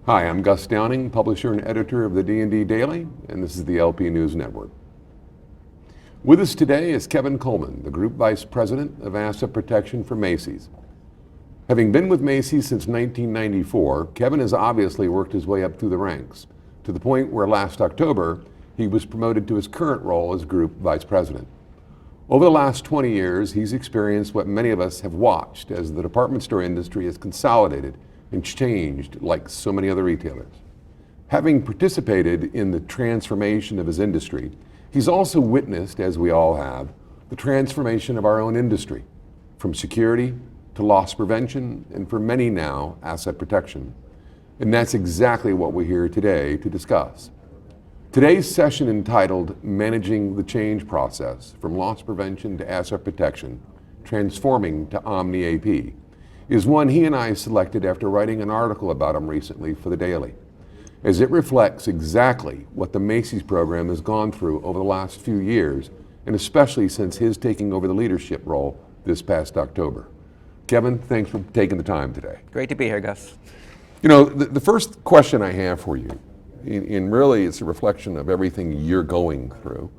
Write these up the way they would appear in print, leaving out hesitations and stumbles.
Hi, I'm Gus Downing, publisher and editor of the D&D Daily, and this is the LP News Network. With us today is Kevin Colman, the Group Vice President of Asset Protection for Macy's. Having been with Macy's since 1994, Kevin has obviously worked his way up through the ranks, to the point where last October, he was promoted to his current role as Group Vice President. Over the last 20 years, he's experienced what many of us have watched as the department store industry has consolidated and changed like so many other retailers. Having participated in the transformation of his industry, he's also witnessed, as we all have, the transformation of our own industry, from security to loss prevention, and for many now, asset protection. And that's exactly what we're here today to discuss. Today's session, entitled Managing the Change Process from Loss Prevention to Asset Protection, Transforming to Omni AP, is one he and I selected after writing an article about him recently for the Daily, as it reflects exactly what the Macy's program has gone through over the last few years, and especially since his taking over the leadership role this past October. Kevin, thanks for taking the time today. Great to be here, Gus. You know, the first question I have for you, and really it's a reflection of everything you're going through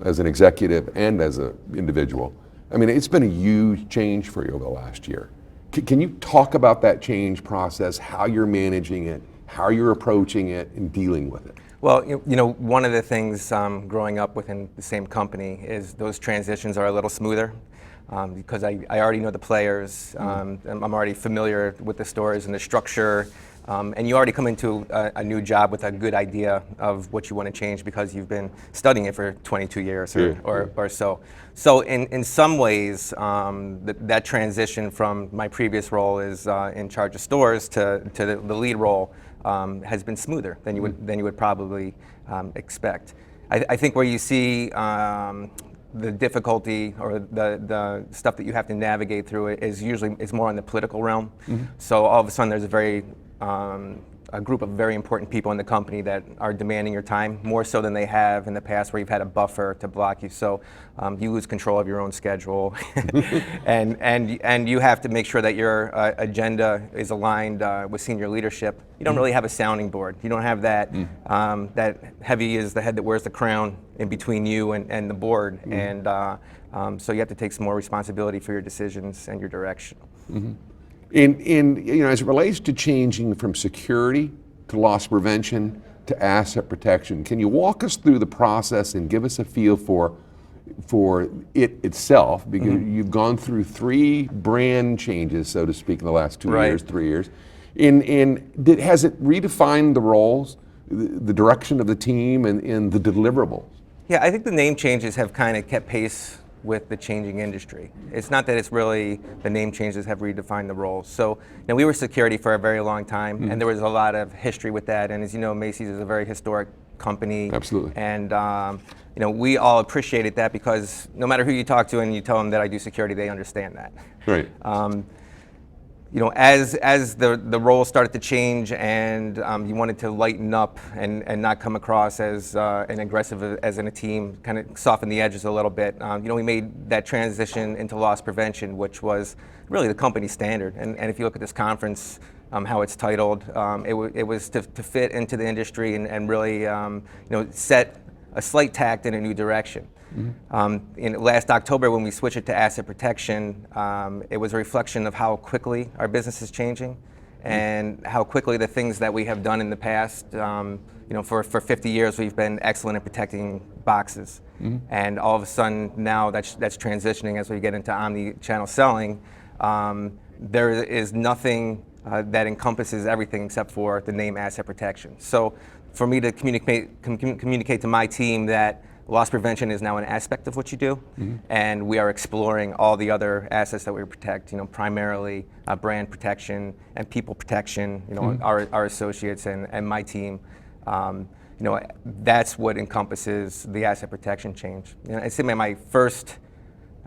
as an executive and as an individual. I mean, it's been a huge change for you over the last year. Can you talk about that change process, how you're managing it, how you're approaching it, and dealing with it? Well, you know, one of the things growing up within the same company is those transitions are a little smoother because I already know the players, I'm already familiar with the stores and the structure, and you already come into a new job with a good idea of what you want to change because you've been studying it for 22 years or so. So in some ways, that transition from my previous role as in charge of stores to the lead role has been smoother than you would probably expect. I think where you see the difficulty or the stuff that you have to navigate through it is usually more in the political realm. So all of a sudden there's a group of very important people in the company that are demanding your time more so than they have in the past, where you've had a buffer to block you. So you lose control of your own schedule, and you have to make sure that your agenda is aligned with senior leadership. You don't really have a sounding board. You don't have that. That heavy is the head that wears the crown in between you and the board, and so you have to take some more responsibility for your decisions and your direction. And you know, as it relates to changing from security to loss prevention to asset protection, can you walk us through the process and give us a feel for it itself? Because you've gone through 3 brand changes, so to speak, in the last 2 years, 3 years. And has it redefined the roles, the direction of the team, and the deliverables? Yeah, I think the name changes have kind of kept pace with the changing industry. It's not that it's really the name changes have redefined the roles. So, you know, we were security for a very long time, and there was a lot of history with that. And as you know, Macy's is a very historic company. Absolutely. And you know, we all appreciated that because no matter who you talk to and you tell them that I do security, they understand that. Right. You know, as the role started to change and you wanted to lighten up and not come across as an aggressive as in a team, kind of soften the edges a little bit, you know, we made that transition into loss prevention, which was really the company standard. And if you look at this conference, how it's titled, it was to fit into the industry and really, you know, set a slight tact in a new direction. In last October, when we switched it to asset protection, it was a reflection of how quickly our business is changing and how quickly the things that we have done in the past, you know, for 50 years, we've been excellent at protecting boxes. And all of a sudden now that's transitioning as we get into omni-channel selling. There is nothing that encompasses everything except for the name asset protection. So for me to communicate to my team that loss prevention is now an aspect of what you do, and we are exploring all the other assets that we protect, you know, primarily brand protection and people protection, you know, our associates and my team. You know, that's what encompasses the asset protection change. You know, I say my first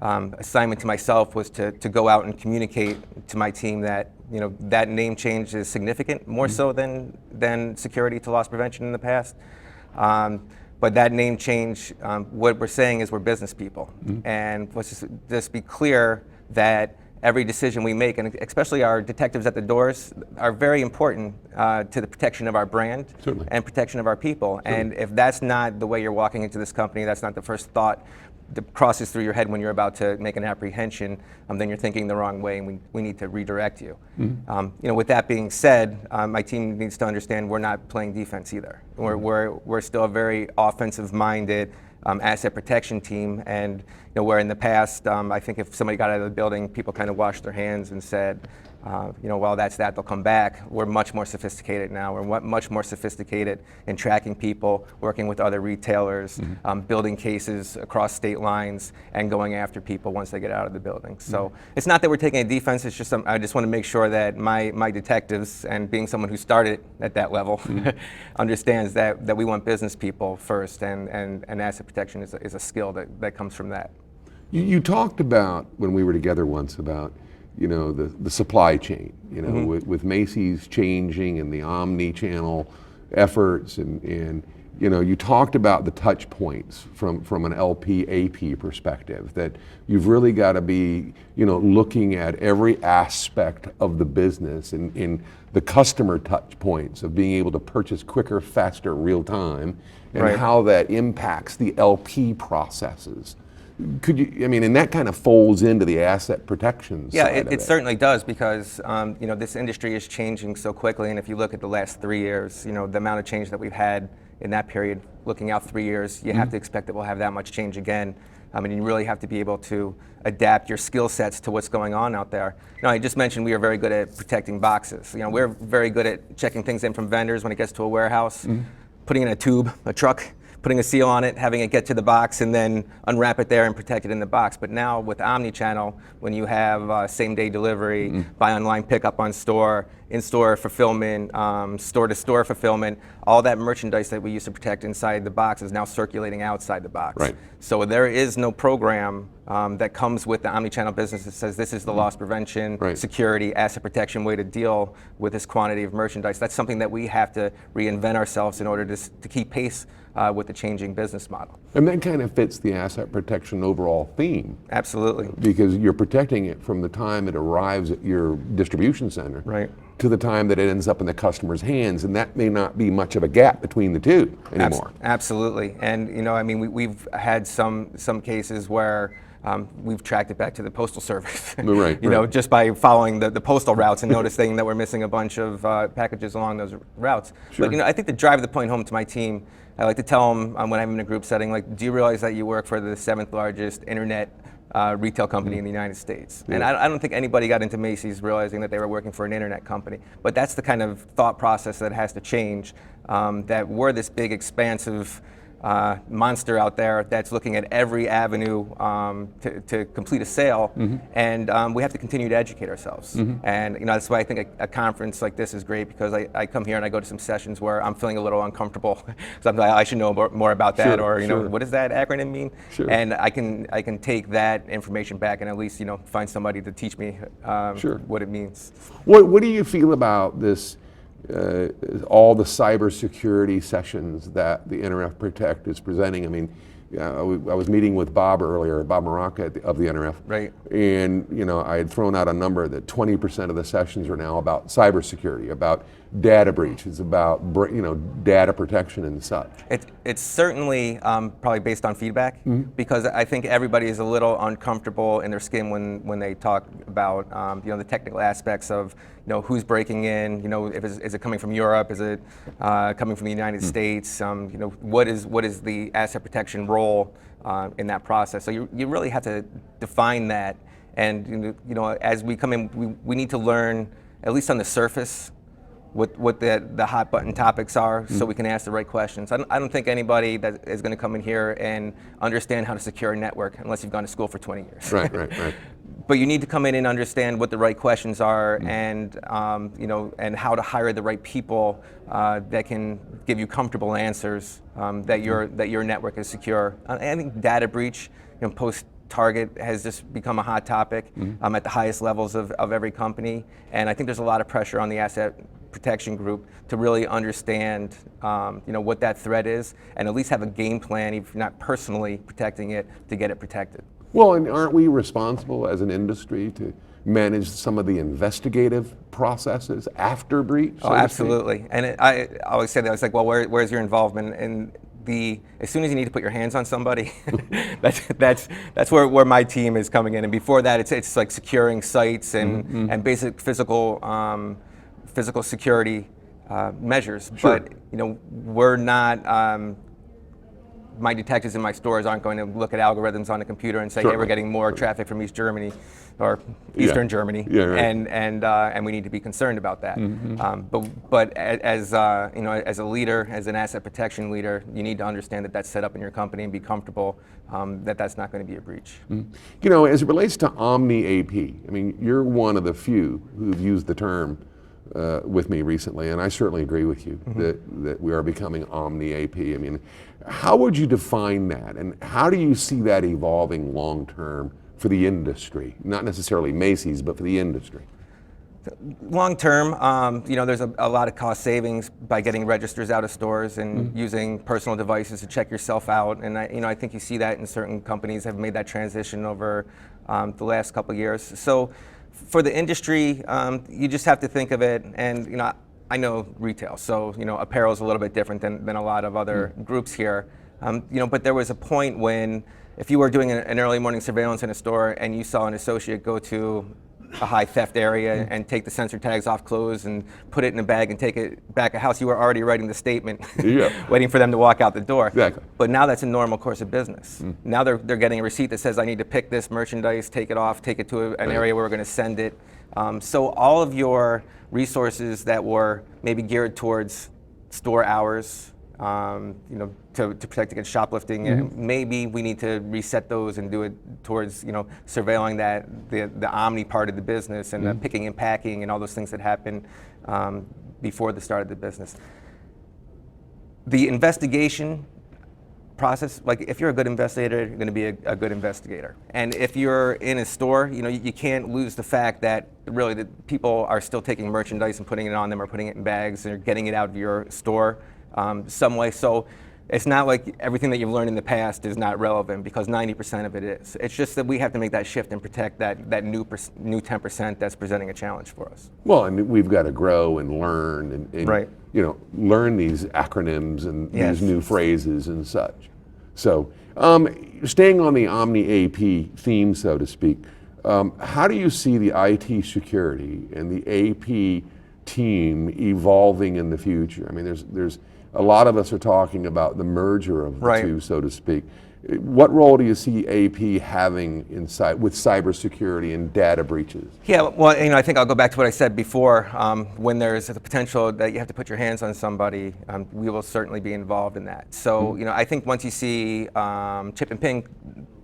assignment to myself was to go out and communicate to my team that, you know, that name change is significant, more so than security to loss prevention in the past. But that name change, what we're saying is we're business people. And let's just be clear that every decision we make, and especially our detectives at the doors, are very important to the protection of our brand Certainly. and protection of our people. And if that's not the way you're walking into this company, that's not the first thought that crosses through your head when you're about to make an apprehension, then you're thinking the wrong way, and we need to redirect you. With that being said, my team needs to understand we're not playing defense either. We're still a very offensive-minded asset protection team, and where in the past, I think if somebody got out of the building, people kind of washed their hands and said, well, that's that, they'll come back. We're much more sophisticated now. We're much more sophisticated in tracking people, working with other retailers, building cases across state lines, and going after people once they get out of the building. So it's not that we're taking a defense, it's just I just want to make sure that my detectives, and being someone who started at that level, understands that we want business people first, and asset protection is a skill that comes from that. You talked about, when we were together once, about the supply chain, with Macy's changing and the Omni-channel efforts, and you talked about the touch points from an LP AP perspective, that you've really got to be looking at every aspect of the business and in the customer touch points of being able to purchase quicker, faster, real time, and how that impacts the LP processes. Could you, and that kind of folds into the asset protection side of it. It certainly does, because this industry is changing so quickly, and if you look at the last 3 years, the amount of change that we've had in that period, looking out 3 years, you have to expect that we'll have that much change again. You really have to be able to adapt your skill sets to what's going on out there. I just mentioned we are very good at protecting boxes. We're very good at checking things in from vendors when it gets to a warehouse, putting in a tube, a truck, putting a seal on it, having it get to the box, and then unwrap it there and protect it in the box. But now with Omni-channel, when you have same-day delivery, buy online, pick up on store, in-store fulfillment, store-to-store fulfillment, all that merchandise that we used to protect inside the box is now circulating outside the box. Right. So there is no program that comes with the Omni-channel business that says this is the loss prevention, security, asset protection way to deal with this quantity of merchandise. That's something that we have to reinvent ourselves in order to keep pace with the changing business model. And that kind of fits the asset protection overall theme. Absolutely. Because you're protecting it from the time it arrives at your distribution center to the time that it ends up in the customer's hands, and that may not be much of a gap between the two anymore. Absolutely. And we've had some cases where we've tracked it back to the Postal Service, just by following the postal routes and noticing that we're missing a bunch of packages along those routes. But I think to drive the point home to my team, I like to tell them when I'm in a group setting, like, do you realize that you work for the 7th largest internet retail company in the United States? And I don't think anybody got into Macy's realizing that they were working for an internet company. But that's the kind of thought process that has to change, that we're this big, expansive monster out there that's looking at every avenue to complete a sale, and we have to continue to educate ourselves. And that's why I think a conference like this is great, because I come here and I go to some sessions where I'm feeling a little uncomfortable, so I'm like, I should know more about that, or what does that acronym mean? And I can take that information back and at least find somebody to teach me what it means. What do you feel about this? All the cybersecurity sessions that the NRF Protect is presenting. I was meeting with Bob earlier, Bob Maraca of the NRF. Right. And I had thrown out a number that 20% of the sessions are now about cybersecurity, about data breaches, about data protection and such. It's certainly probably based on feedback, because I think everybody is a little uncomfortable in their skin when they talk about the technical aspects of who's breaking in, is it coming from Europe, is it coming from the United States, what is the asset protection role in that process. So you really have to define that, and as we come in, we need to learn, at least on the surface, what the hot button topics are, so we can ask the right questions. I don't think anybody that is going to come in here and understand how to secure a network unless you've gone to school for 20 years. Right. But you need to come in and understand what the right questions are, and and how to hire the right people that can give you comfortable answers, that your network is secure. I think data breach, post Target has just become a hot topic at the highest levels of every company, and I think there's a lot of pressure on the asset protection group to really understand what that threat is, and at least have a game plan, if you're not personally protecting it, to get it protected. Well, and aren't we responsible as an industry to manage some of the investigative processes after breach? Oh, absolutely. And I always say that. I was like, well, where's your involvement? And as soon as you need to put your hands on somebody, that's where my team is coming in. And before that, it's like securing sites and basic physical security measures. Sure. But we're not. My detectives in my stores aren't going to look at algorithms on the computer and say, hey, we're getting more traffic from East Germany or Eastern Germany, right. and we need to be concerned about that. But as as a leader, as an asset protection leader, you need to understand that that's set up in your company and be comfortable that that's not going to be a breach. As it relates to Omni AP, I mean, you're one of the few who've used the term with me recently, and I certainly agree with you that we are becoming Omni AP. I mean, how would you define that, and how do you see that evolving long term for the industry? Not necessarily Macy's, but for the industry. Long term, there's a lot of cost savings by getting registers out of stores and using personal devices to check yourself out. And I think you see that in certain companies have made that transition over the last couple of years. So for the industry, you just have to think of it, and I know retail, so apparel is a little bit different than a lot of other groups here. But there was a point when if you were doing an early morning surveillance in a store and you saw an associate go to a high theft area and take the sensor tags off clothes and put it in a bag and take it back a house, you were already writing the statement, waiting for them to walk out the door. Exactly. But now that's a normal course of business. Now they're getting a receipt that says, I need to pick this merchandise, take it off, take it to an area where we're going to send it. So all of your resources that were maybe geared towards store hours, to protect against shoplifting, maybe we need to reset those and do it towards surveilling the omni part of the business and the picking and packing and all those things that happen before the start of the business. The investigation process, like if you're a good investigator, you're going to be a good investigator. And if you're in a store, you can't lose the fact that really the people are still taking merchandise and putting it on them or putting it in bags and getting it out of your store some way. So it's not like everything that you've learned in the past is not relevant, because 90% of it is. It's just that we have to make that shift and protect that new 10% that's presenting a challenge for us. Well, and we've got to grow and learn and Right. Learn these acronyms and these new phrases and such. So staying on the Omni AP theme, so to speak, how do you see the IT security and the AP team evolving in the future? I mean, there's a lot of us are talking about the merger of the two, so to speak. What role do you see AP having with cybersecurity and data breaches? Yeah, well, I think I'll go back to what I said before. When there's the potential that you have to put your hands on somebody, we will certainly be involved in that. So, I think once you see chip and pin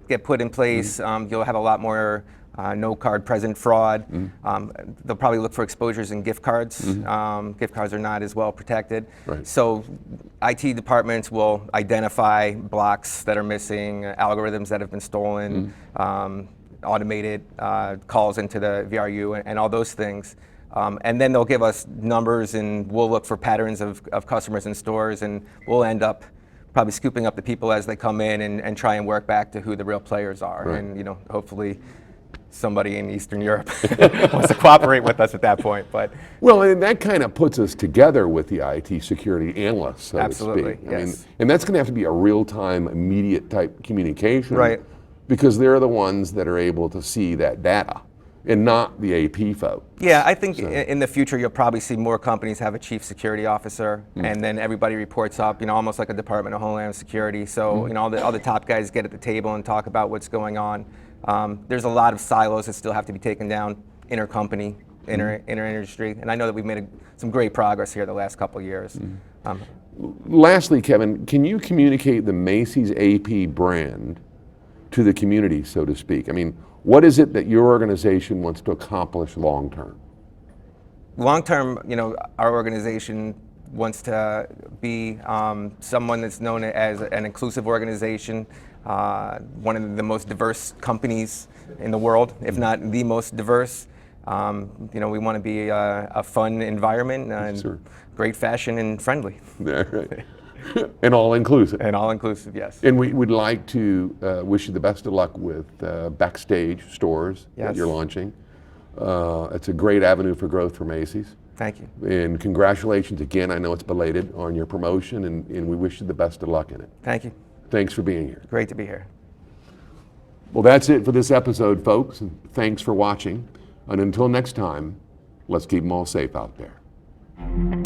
get put in place, you'll have a lot more no card present fraud. They'll probably look for exposures in gift cards. Gift cards are not as well protected. Right. So IT departments will identify blocks that are missing, algorithms that have been stolen, automated calls into the VRU and all those things. And then they'll give us numbers, and we'll look for patterns of customers in stores, and we'll end up probably scooping up the people as they come in and try and work back to who the real players are. Right. And hopefully somebody in Eastern Europe wants to cooperate with us at that point. But well, and that kind of puts us together with the IT security analysts, so absolutely, to speak. yes. I mean, and that's going to have to be a real-time, immediate type communication, right? Because they're the ones that are able to see that data, and not the AP folk. Yeah, I think in the future you'll probably see more companies have a chief security officer, and then everybody reports up, almost like a Department of Homeland Security. So all the top guys get at the table and talk about what's going on. There's a lot of silos that still have to be taken down, intercompany, inter-industry, and I know that we've made some great progress here the last couple of years. Lastly, Kevin, can you communicate the Macy's AP brand to the community, so to speak? I mean, what is it that your organization wants to accomplish long term? Long term, our organization wants to be someone that's known as an inclusive organization, one of the most diverse companies in the world, if not the most diverse. We want to be a fun environment, and great fashion and friendly. Yeah, right. And all inclusive. And all inclusive, yes. And we would like to wish you the best of luck with Backstage stores that you're launching. It's a great avenue for growth for Macy's. Thank you. And congratulations again. I know it's belated on your promotion, and we wish you the best of luck in it. Thank you. Thanks for being here. Great to be here. Well, that's it for this episode, folks. And thanks for watching. And until next time, let's keep them all safe out there.